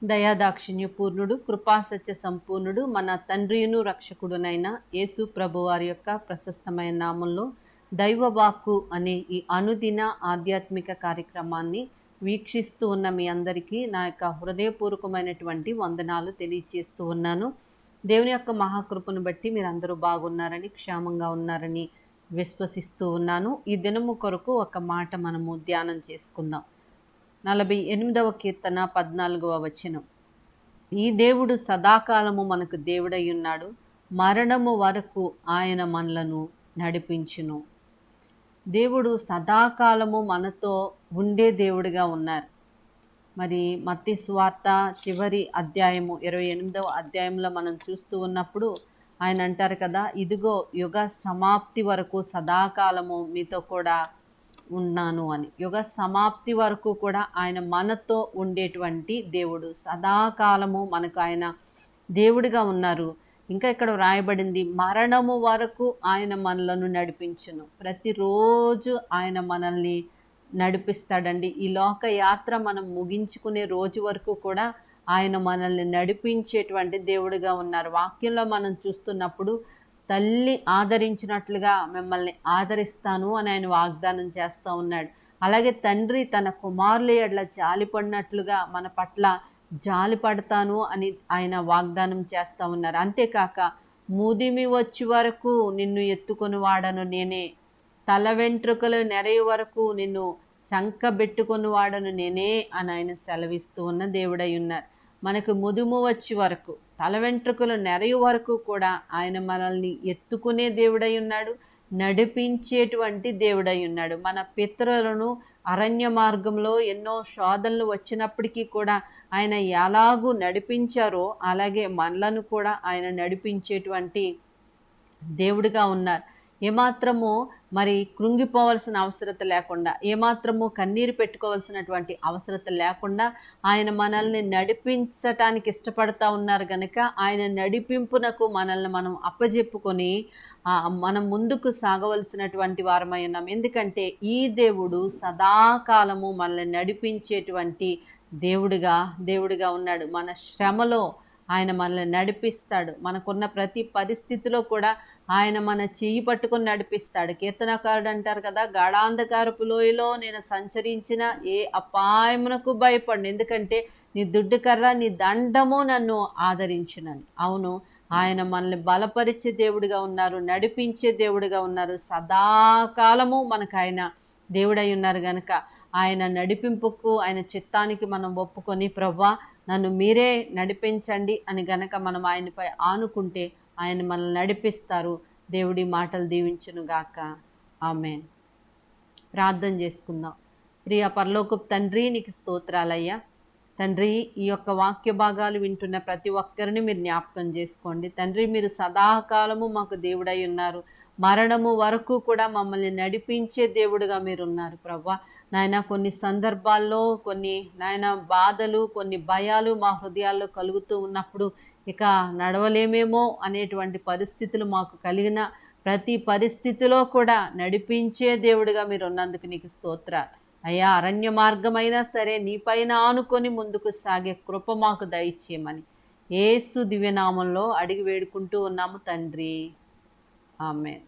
దయాదాక్షిణ్య పూర్ణుడు, కృపాసత్య సంపూర్ణుడు, మన తండ్రియును రక్షకుడునైన యేసు ప్రభు వారి యొక్క ప్రశస్తమైన నామంలో దైవవాక్కు అనే ఈ అనుదిన ఆధ్యాత్మిక కార్యక్రమాన్ని వీక్షిస్తూ ఉన్న మీ అందరికీ నా యొక్క హృదయపూర్వకమైనటువంటి వందనాలు తెలియచేస్తూ ఉన్నాను. దేవుని యొక్క మహాకృపను బట్టి మీరందరూ బాగున్నారని, క్షేమంగా ఉన్నారని విశ్వసిస్తూ ఉన్నాను. ఈ దినము కొరకు ఒక మాట మనము ధ్యానం చేసుకుందాం. 48వ కీర్తన 14వ వచనం. ఈ దేవుడు సదాకాలము మనకు దేవుడై ఉన్నాడు, మరణము వరకు ఆయన మనలను నడిపించును. దేవుడు సదాకాలము మనతో ఉండే దేవుడిగా ఉన్నారు. మరి మత్తయి సువార్త చివరి అధ్యాయము 28వ అధ్యాయంలో మనం చూస్తూ ఉన్నప్పుడు ఆయన అంటారు కదా, ఇదిగో యుగ సమాప్తి వరకు సదాకాలము మీతో కూడా ఉన్నాను అని. యుగ సమాప్తి వరకు కూడా ఆయన మనతో ఉండేటువంటి దేవుడు, సదాకాలము మనకు ఆయన దేవుడిగా ఉన్నారు. ఇంకా ఇక్కడ వ్రాయబడింది, మరణము వరకు ఆయన మనలను నడిపించును. ప్రతిరోజు ఆయన మనల్ని నడిపిస్తాడండి. ఈ లోక యాత్ర మనం ముగించుకునే రోజు వరకు కూడా ఆయన మనల్ని నడిపించేటువంటి దేవుడిగా ఉన్నారు. వాక్యంలో మనం చూస్తున్నప్పుడు తల్లి ఆదరించినట్లుగా మిమ్మల్ని ఆదరిస్తాను అని ఆయన వాగ్దానం చేస్తూ ఉన్నాడు. అలాగే తండ్రి తన కుమారుల ఎడల జాలిపడినట్లుగా మన పట్ల జాలి పడతాను అని ఆయన వాగ్దానం చేస్తూ ఉన్నారు. అంతేకాక ముదిమి వచ్చి వరకు నిన్ను ఎత్తుకొని వాడను నేనే, తల వెంట్రుకలు నెరయ వరకు నిన్ను చంకబెట్టుకొని వాడను నేనే అని ఆయన సెలవిస్తూ ఉన్న దేవుడై ఉన్నారు. మనకు ముదుము వచ్చి వరకు, తల వెంట్రుకలు నెరయ వరకు కూడా ఆయన మనల్ని ఎత్తుకునే దేవుడై ఉన్నాడు, నడిపించేటువంటి దేవుడై ఉన్నాడు. మన పితరులను అరణ్య మార్గంలో ఎన్నో శోధనలు వచ్చినప్పటికీ కూడా ఆయన ఎలాగూ నడిపించారో అలాగే మనలను కూడా ఆయన నడిపించేటువంటి దేవుడిగా ఉన్నారు. ఏమాత్రము మరి కృంగిపోవలసిన అవసరత లేకుండా, ఏమాత్రము కన్నీరు పెట్టుకోవాల్సినటువంటి అవసరత లేకుండా ఆయన మనల్ని నడిపించటానికి ఇష్టపడతా ఉన్నారు కనుక ఆయన నడిపింపునకు మనల్ని మనం అప్పజెప్పుకొని మనం ముందుకు సాగవలసినటువంటి వారమై ఉన్నాం. ఎందుకంటే ఈ దేవుడు సదాకాలము మనల్ని నడిపించేటువంటి దేవుడిగా ఉన్నాడు. మన శ్రమలో ఆయన మనల్ని నడిపిస్తాడు. మనకున్న ప్రతి పరిస్థితిలో కూడా ఆయన మన చెయ్యి పట్టుకొని నడిపిస్తాడు. కీర్తనకారుడు అంటారు కదా, గాఢాంధకారపు లోయలో నేను సంచరించిన ఏ అపాయమునకు భయపడను, ఎందుకంటే నీ దుడ్డు కర్ర నీ దండము నన్ను ఆదరించునని. అవును, ఆయన మనల్ని బలపరిచే దేవుడిగా ఉన్నారు, నడిపించే దేవుడిగా ఉన్నారు. సదాకాలము మనకు ఆయన దేవుడై ఉన్నారు కనుక ఆయన నడిపింపుకు, ఆయన చిత్తానికి మనం ఒప్పుకొని, ప్రభువా నన్ను మీరే నడిపించండి అని గనక మనం ఆయనపై ఆనుకుంటే ఆయన మనల్ని నడిపిస్తారు. దేవుడి మాటలు దీవించును గాక. ఆమేన్. ప్రార్థన చేసుకుందాం. ప్రియ పరలోకపు తండ్రి, నీకు స్తోత్రాలయ్యా. తండ్రి, ఈ యొక్క వాక్య భాగాలు వింటున్న ప్రతి ఒక్కరిని మీరు జ్ఞాపకం చేసుకోండి. తండ్రి, మీరు సదాకాలము మాకు దేవుడై ఉన్నారు, మరణము వరకు కూడా మమ్మల్ని నడిపించే దేవుడుగా మీరు ఉన్నారు. ప్రభువా నాయన, కొన్ని సందర్భాల్లో కొన్ని నాయన బాధలు, కొన్ని భయాలు మా హృదయాల్లో కలుగుతూ ఉన్నప్పుడు ఇక నడవలేమేమో అనేటువంటి పరిస్థితులు మాకు కలిగిన ప్రతి పరిస్థితిలో కూడా నడిపించే దేవుడిగా మీరు ఉన్నందుకు నీకు స్తోత్రాలు అయ్యా. అరణ్య మార్గమైనా సరే నీపైన ఆనుకొని ముందుకు సాగే కృప మాకు దయచేయమని యేసు దివ్యనామంలో అడిగి వేడుకుంటూ ఉన్నాము తండ్రి. ఆమేన్.